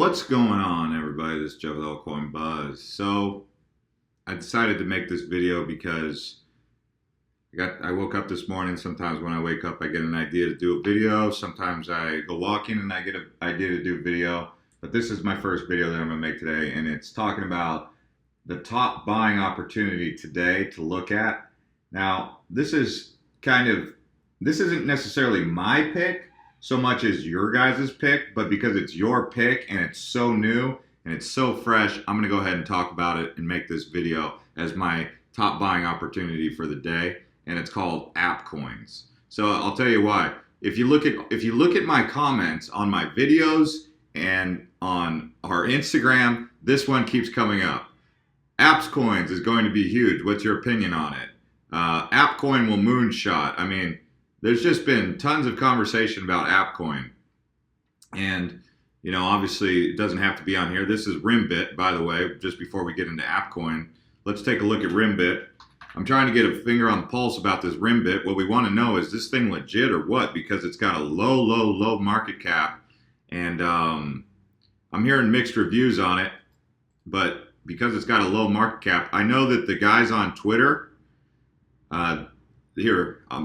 What's going on, everybody? This is Joe with Altcoin Buzz. So I decided to make this video because I woke up this morning. Sometimes when I wake up, I get an idea to do a video. Sometimes I go walking and I get an idea to do a video. But this is my first video that I'm going to make today, and it's talking about the top buying opportunity today to look at. Now, this isn't necessarily my pick so much as your guys' pick, but because it's your pick and it's so new and it's so fresh, I'm gonna go ahead and talk about it and make this video as my top buying opportunity for the day, and it's called app coins. So I'll tell you why. If you look at my comments on my videos and on our Instagram, this one keeps coming up. Apps coins is going to be huge. What's your opinion on it? AppCoin will moonshot. I mean, there's just been tons of conversation about AppCoin. And, you know, obviously it doesn't have to be on here. This is Rimbit, by the way, just before we get into AppCoin. Let's take a look at Rimbit. I'm trying to get a finger on the pulse about this Rimbit. What we want to know is this thing legit or what? Because it's got a low market cap. And I'm hearing mixed reviews on it. But because it's got a low market cap, I know that the guys on Twitter,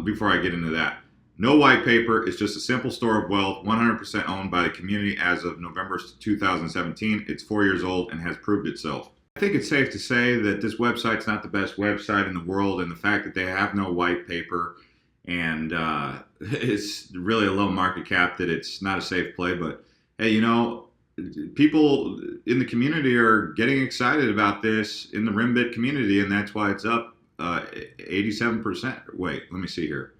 before I get into that, no white paper. It's just a simple store of wealth, 100% owned by the community as of November 2017. It's 4 years old and has proved itself. I think it's safe to say that this website's not the best website in the world, and the fact that they have no white paper and it's really a low market cap, that it's not a safe play. But hey, you know, people in the community are getting excited about this in the Rimbit community, and that's why it's up 87%. Wait, let me see here.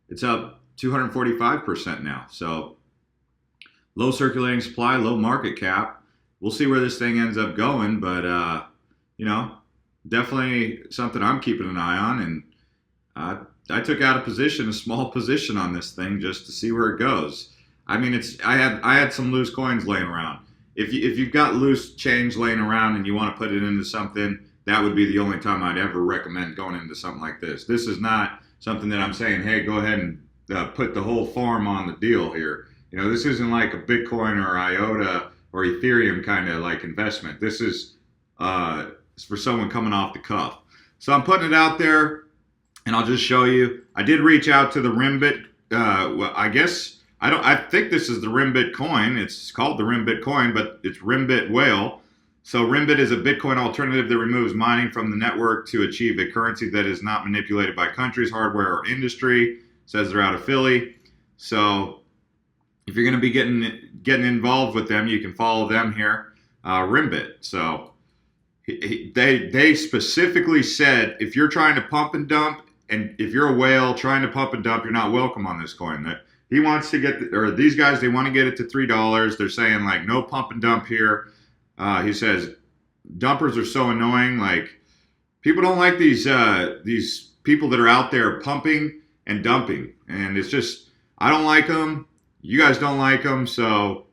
It's up 245% now. So low circulating supply, low market cap. We'll see where this thing ends up going, but you know, definitely something I'm keeping an eye on. And I took out a small position on this thing just to see where it goes. I mean, I had some loose coins laying around. If you've got loose change laying around and you want to put it into something, that would be the only time I'd ever recommend going into something like this. This is not something that I'm saying, hey, go ahead and put the whole farm on the deal here. You know, this isn't like a Bitcoin or IOTA or Ethereum kind of like investment. This is for someone coming off the cuff. So I'm putting it out there, and I'll just show you. I did reach out to the Rimbit. Well, I think this is the Rimbit coin. It's called the Rimbit coin, but it's Rimbit whale. So Rimbit is a Bitcoin alternative that removes mining from the network to achieve a currency that is not manipulated by countries, hardware, or industry. Says they're out of Philly. So if you're going to be getting involved with them, you can follow them here, Rimbit. So they specifically said if you're trying to pump and dump, and if you're a whale trying to pump and dump, you're not welcome on this coin. He wants to get, or these guys, they want to get it to $3. They're saying like no pump and dump here. He says dumpers are so annoying. Like, people don't like these people that are out there pumping and dumping, and it's just, I don't like them. You guys don't like them, so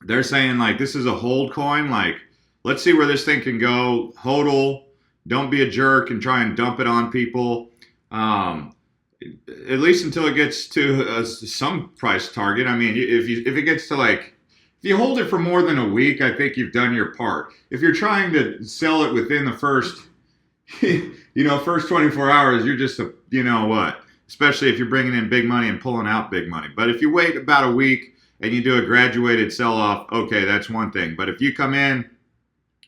they're saying like this is a hold coin. Like, let's see where this thing can go. HODL, don't be a jerk and try and dump it on people. At least until it gets to some price target. I mean, if it gets to like, if you hold it for more than a week, I think you've done your part. If you're trying to sell it within the first, first 24 hours, you're just you know what? Especially if you're bringing in big money and pulling out big money. But if you wait about a week and you do a graduated sell-off, okay, that's one thing. But if you come in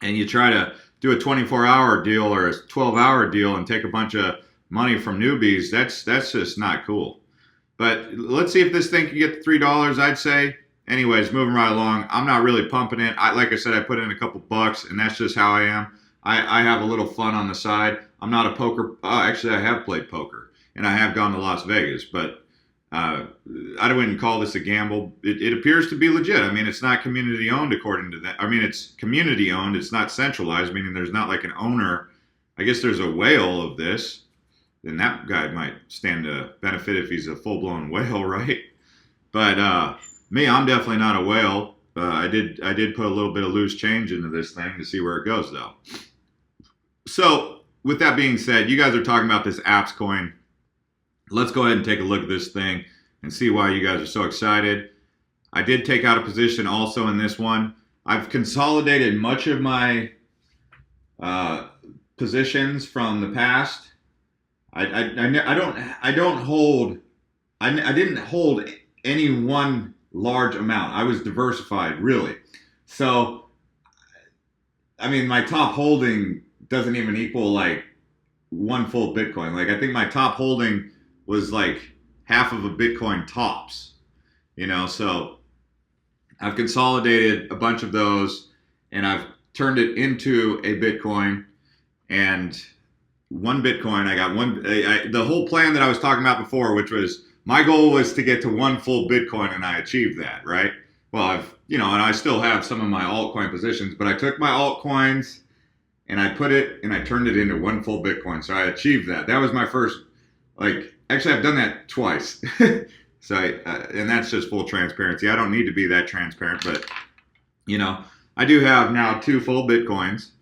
and you try to do a 24-hour deal or a 12-hour deal and take a bunch of money from newbies, that's just not cool. But let's see if this thing can get to $3, I'd say. Anyways, moving right along. I'm not really pumping it. Like I said, I put in a couple bucks, and that's just how I am. I have a little fun on the side. I'm not a poker. Actually, I have played poker, and I have gone to Las Vegas, but I wouldn't call this a gamble. It appears to be legit. I mean, it's not community owned according to that. I mean, it's community owned. It's not centralized, meaning there's not like an owner. I guess there's a whale of this. Then that guy might stand to benefit if he's a full-blown whale, right? But me, I'm definitely not a whale. I did put a little bit of loose change into this thing to see where it goes, though. So with that being said, you guys are talking about this apps coin. Let's go ahead and take a look at this thing and see why you guys are so excited. I did take out a position also in this one. I've consolidated much of my positions from the past. I don't hold. I didn't hold any one large amount. I was diversified, really. So, I mean, my top holding doesn't even equal like one full Bitcoin. Like, I think my top holding was like half of a Bitcoin tops, so I've consolidated a bunch of those and I've turned it into a Bitcoin. And one Bitcoin, I got one. The whole plan that I was talking about before, which was my goal was to get to one full Bitcoin, and I achieved that, right? Well, and I still have some of my altcoin positions, but I took my altcoins and I turned it into one full Bitcoin. So I achieved that. That was my first, actually, I've done that twice. So, and that's just full transparency. I don't need to be that transparent, but, I do have now 2 full Bitcoins,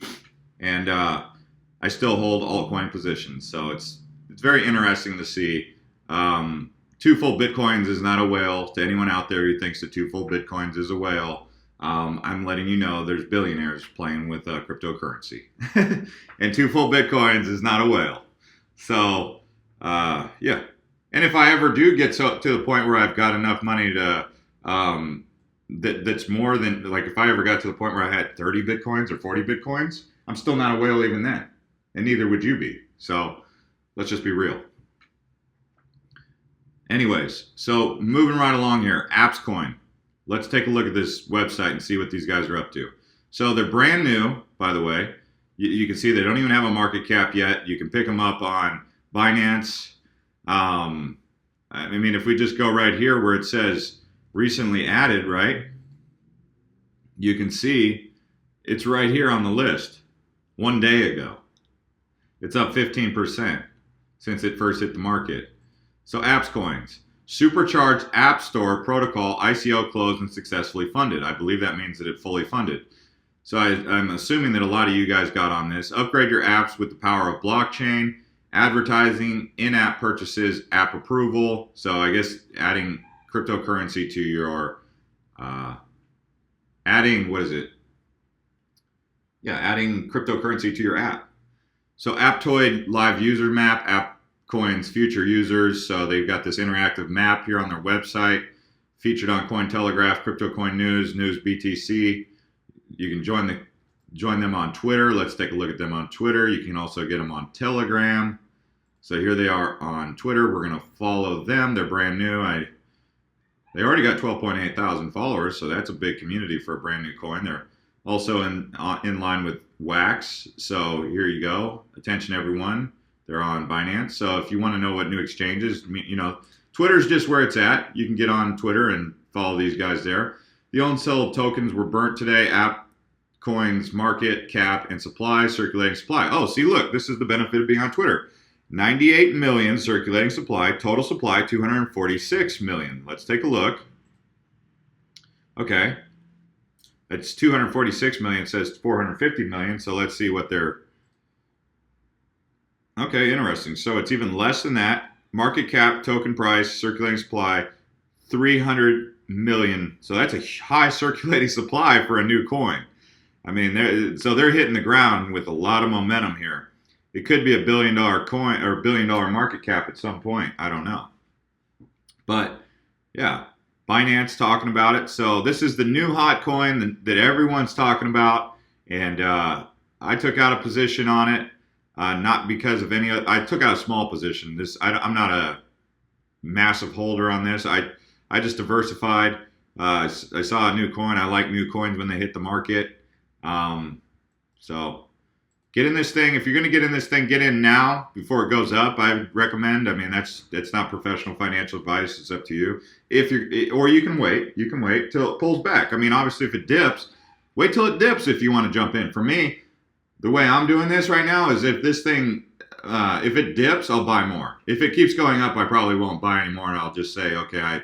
and I still hold altcoin positions. So it's very interesting to see. 2 full Bitcoins is not a whale. To anyone out there who thinks that 2 full Bitcoins is a whale, I'm letting you know there's billionaires playing with cryptocurrency. And 2 full Bitcoins is not a whale. So, yeah. And if I ever do get to the point where I've got enough money to, that's more than, like if I ever got to the point where I had 30 Bitcoins or 40 Bitcoins, I'm still not a whale even then. And neither would you be. So let's just be real. Anyways, so moving right along here, Altcoin. Let's take a look at this website and see what these guys are up to. So they're brand new, by the way. You can see they don't even have a market cap yet. You can pick them up on Binance. I mean, if we just go right here where it says recently added, right? You can see it's right here on the list 1 day ago. It's up 15% since it first hit the market. So Altcoins, supercharged app store protocol, ICO closed and successfully funded. I believe that means that it fully funded. So I'm assuming that a lot of you guys got on this. Upgrade your apps with the power of blockchain, advertising, in-app purchases, app approval. So I guess adding cryptocurrency to your, adding cryptocurrency to your app. So Aptoid live user map, Altcoin's future users. So they've got this interactive map here on their website, featured on Cointelegraph, CryptoCoin News, News BTC. You can join them on Twitter. Let's take a look at them on Twitter. You can also get them on Telegram. So here they are on Twitter. We're going to follow them. They're brand new. They already got 12.8 thousand followers, so that's a big community for a brand new coin. They're also in line with Wax. So here you go. Attention, everyone. They're on Binance. So if you want to know what new exchanges, Twitter's just where it's at. You can get on Twitter and follow these guys there. The on-sale tokens were burnt today. Altcoin's market cap and supply, circulating supply. Oh, see, look, this is the benefit of being on Twitter. 98 million circulating supply, total supply 246 million. Let's take a look. Okay. It's 246 million, says 450 million. So let's see what they're. Okay, interesting. So it's even less than that. Market cap, token price, circulating supply, 300 million. So that's a high circulating supply for a new coin. I mean, they're hitting the ground with a lot of momentum here. It could be $1 billion coin or $1 billion market cap at some point. I don't know. But yeah, Binance talking about it. So this is the new hot coin that everyone's talking about. And I took out a position on it, not because of any other. I took out a small position. I'm not a massive holder on this. I just diversified. I saw a new coin. I like new coins when they hit the market. So get in this thing. If you're going to get in this thing, get in now before it goes up. I would recommend. I mean, that's not professional financial advice. It's up to you. Or you can wait. You can wait till it pulls back. I mean, obviously, if it dips, wait till it dips if you want to jump in. For me, the way I'm doing this right now is if this thing, if it dips, I'll buy more. If it keeps going up, I probably won't buy anymore, and I'll just say, okay,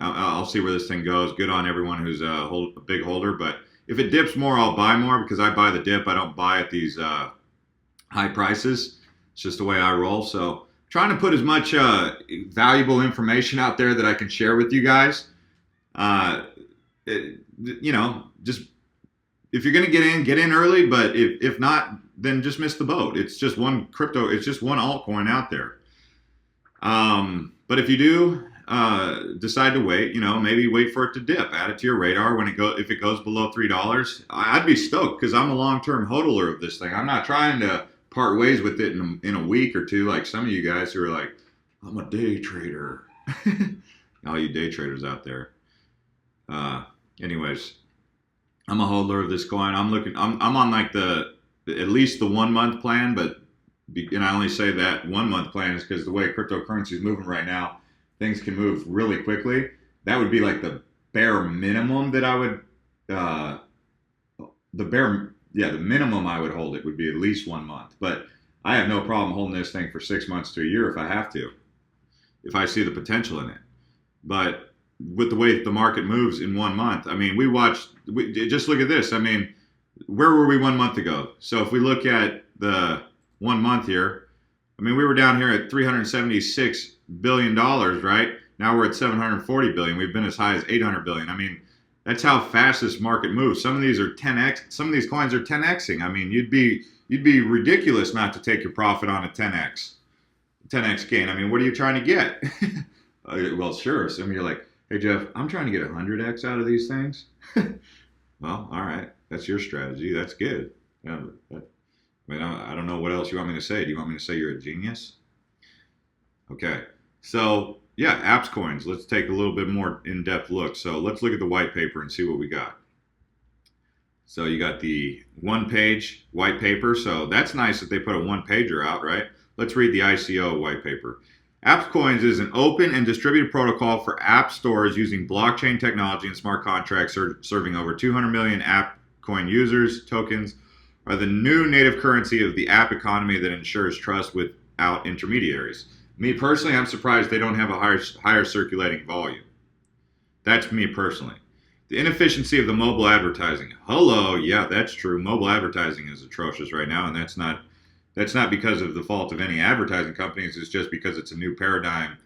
I'll see where this thing goes. Good on everyone who's a big holder, but if it dips more, I'll buy more because I buy the dip. I don't buy at these high prices. It's just the way I roll. So trying to put as much valuable information out there that I can share with you guys. Just if you're going to get in early, but if not, then just miss the boat. It's just one crypto, it's just one altcoin out there. But if you do decide to wait, maybe wait for it to dip, add it to your radar if it goes below $3. I'd be stoked because I'm a long-term hodler of this thing. I'm not trying to part ways with it in a week or two, like some of you guys who are like, I'm a day trader. All you day traders out there. Anyways, I'm a hodler of this coin. I'm on like at least the 1 month plan, and I only say that 1 month plan is because the way cryptocurrency is moving right now, things can move really quickly. That would be like the bare minimum that I would, the minimum I would hold it would be at least 1 month. But I have no problem holding this thing for 6 months to a year if I have to, if I see the potential in it. But with the way the market moves in 1 month, I mean, just look at this. I mean, where were we 1 month ago? So if we look at the 1 month here, I mean, we were down here at $376 billion, right? Now we're at $740 billion. We've been as high as $800 billion. I mean, that's how fast this market moves. Some of these are 10x. Some of these coins are 10xing. I mean, you'd be ridiculous not to take your profit on a 10x gain. I mean, what are you trying to get? Well, sure. So you're like, hey, Jeff, I'm trying to get 100x out of these things. Well, all right. That's your strategy. That's good. Yeah, I don't know what else you want me to say. Do you want me to say you're a genius? Okay. So, yeah, apps coins. Let's take a little bit more in-depth look. So let's look at the white paper and see what we got. So you got the one-page white paper. So that's nice that they put a one-pager out, right? Let's read the ICO white paper. Apps coins is an open and distributed protocol for app stores using blockchain technology and smart contracts serving over 200 million app coin users. Tokens are the new native currency of the app economy that ensures trust without intermediaries. Me personally, I'm surprised they don't have a higher circulating volume. That's me personally. The inefficiency of the mobile advertising. Hello, yeah, that's true. Mobile advertising is atrocious right now, and that's not because of the fault of any advertising companies. It's just because it's a new paradigm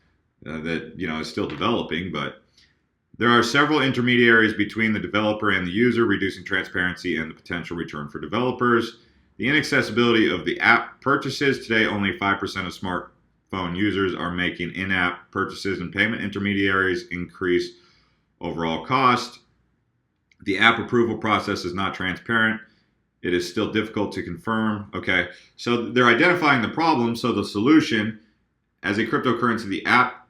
that is still developing. But there are several intermediaries between the developer and the user, reducing transparency and the potential return for developers. The inaccessibility of the app purchases. Today, only 5% of smartphone users are making in-app purchases, and payment intermediaries increase overall cost. The app approval process is not transparent. It is still difficult to confirm. Okay, so they're identifying the problem. So the solution, as a cryptocurrency, the app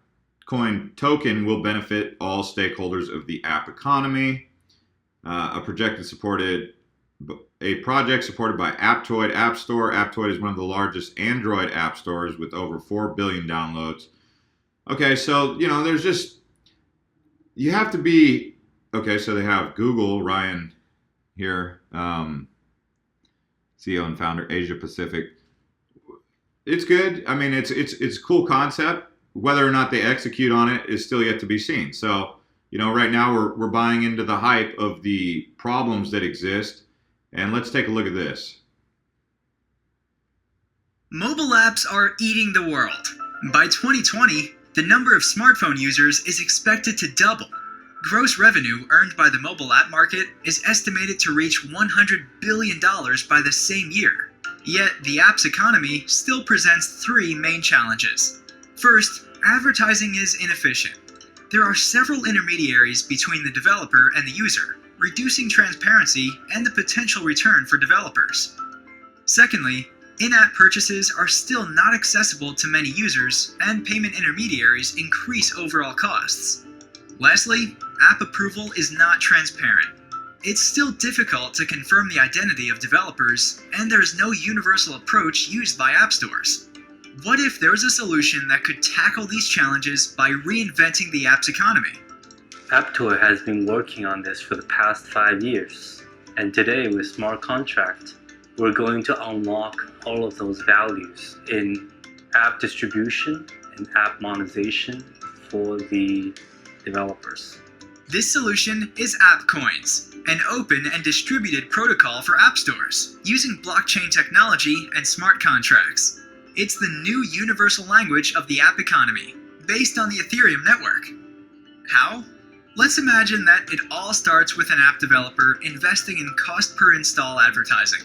coin token will benefit all stakeholders of the app economy. A project supported by Aptoid App Store. Aptoid is one of the largest Android app stores with over 4 billion downloads. Okay, so there's just, you have to be, okay, so they have Google, Ryan here, CEO and founder, Asia Pacific. It's good. I mean, it's a cool concept. Whether or not they execute on it is still yet to be seen. So, right now we're buying into the hype of the problems that exist. And let's take a look at this. Mobile apps are eating the world. By 2020, the number of smartphone users is expected to double. Gross revenue earned by the mobile app market is estimated to reach $100 billion by the same year. Yet, the apps economy still presents three main challenges. First, advertising is inefficient. There are several intermediaries between the developer and the user, reducing transparency and the potential return for developers. Secondly, in-app purchases are still not accessible to many users, and payment intermediaries increase overall costs. Lastly, app approval is not transparent. It's still difficult to confirm the identity of developers, and there's no universal approach used by app stores. What if there's a solution that could tackle these challenges by reinventing the apps economy? Aptoid has been working on this for the past 5 years, and today with smart contract, we're going to unlock all of those values in app distribution and app monetization for the developers. This solution is AppCoins, an open and distributed protocol for app stores, using blockchain technology and smart contracts. It's the new universal language of the app economy, based on the Ethereum network. How? Let's imagine that it all starts with an app developer investing in cost per install advertising.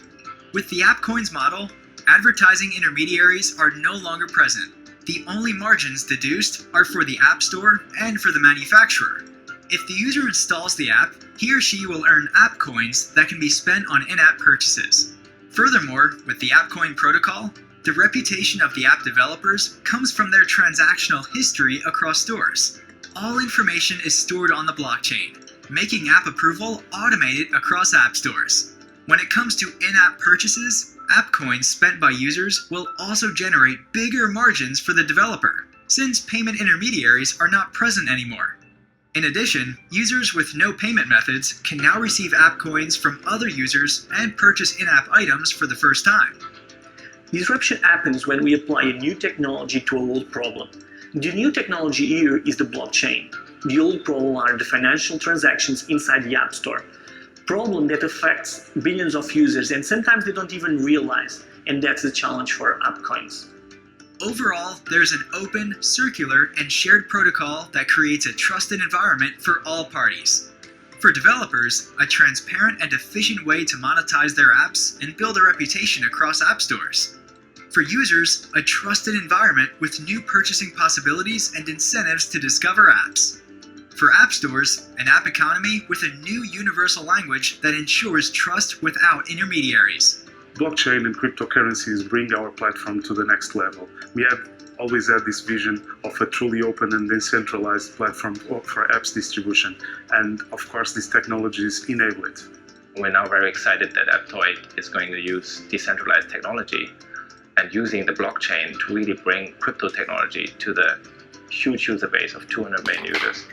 With the Altcoin's model, advertising intermediaries are no longer present. The only margins deduced are for the App Store and for the manufacturer. If the user installs the app, he or she will earn app coins that can be spent on in-app purchases. Furthermore, with the Altcoin protocol, the reputation of the app developers comes from their transactional history across stores. All information is stored on the blockchain, making app approval automated across app stores. When it comes to in-app purchases, app coins spent by users will also generate bigger margins for the developer, since payment intermediaries are not present anymore. In addition, users with no payment methods can now receive app coins from other users and purchase in-app items for the first time. Disruption happens when we apply a new technology to an old problem. The new technology here is the blockchain. The old problem are the financial transactions inside the App Store. Problem that affects billions of users and sometimes they don't even realize, and that's the challenge for app coins. Overall, there's an open, circular, and shared protocol that creates a trusted environment for all parties. For developers, a transparent and efficient way to monetize their apps and build a reputation across app stores. For users, a trusted environment with new purchasing possibilities and incentives to discover apps. For app stores, an app economy with a new universal language that ensures trust without intermediaries. Blockchain and cryptocurrencies bring our platform to the next level. We have always had this vision of a truly open and decentralized platform for apps distribution, and of course these technologies enable it. We're now very excited that Aptoid is going to use decentralized technology and using the blockchain to really bring crypto technology to the huge user base of 200 million users.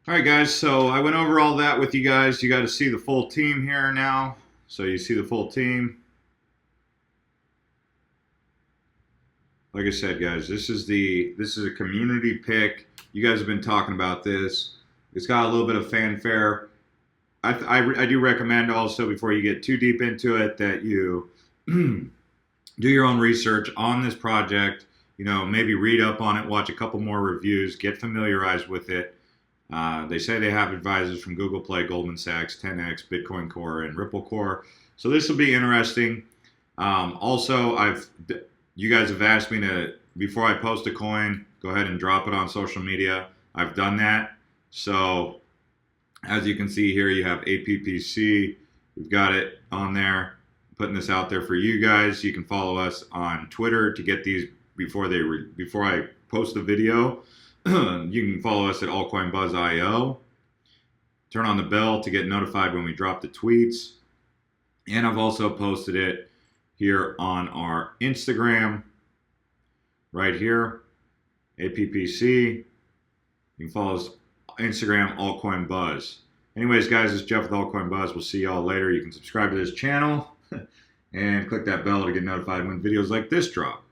All right, guys, so I went over all that with you guys. You got to see the full team here now. So you see the full team. Like I said, guys, this is a community pick. You guys have been talking about this. It's got a little bit of fanfare. I do recommend also, before you get too deep into it, that you do your own research on this project. You know, maybe read up on it, watch a couple more reviews, get familiarized with it. They say they have advisors from Google Play, Goldman Sachs, 10x, Bitcoin Core, and Ripple Core. So this will be interesting. Also, you guys have asked me to, before I post a coin, go ahead and drop it on social media. I've done that. So as you can see here, you have APPC. We've got it on there. I'm putting this out there for you guys. You can follow us on Twitter to get these before I post the video. You can follow us at altcoinbuzz.io. Turn on the bell to get notified when we drop the tweets. And I've also posted it here on our Instagram, right here, APPC. You can follow us Instagram, Altcoin Buzz. Anyways, guys, this is Jeff with Altcoin Buzz. We'll see y'all later. You can subscribe to this channel and click that bell to get notified when videos like this drop.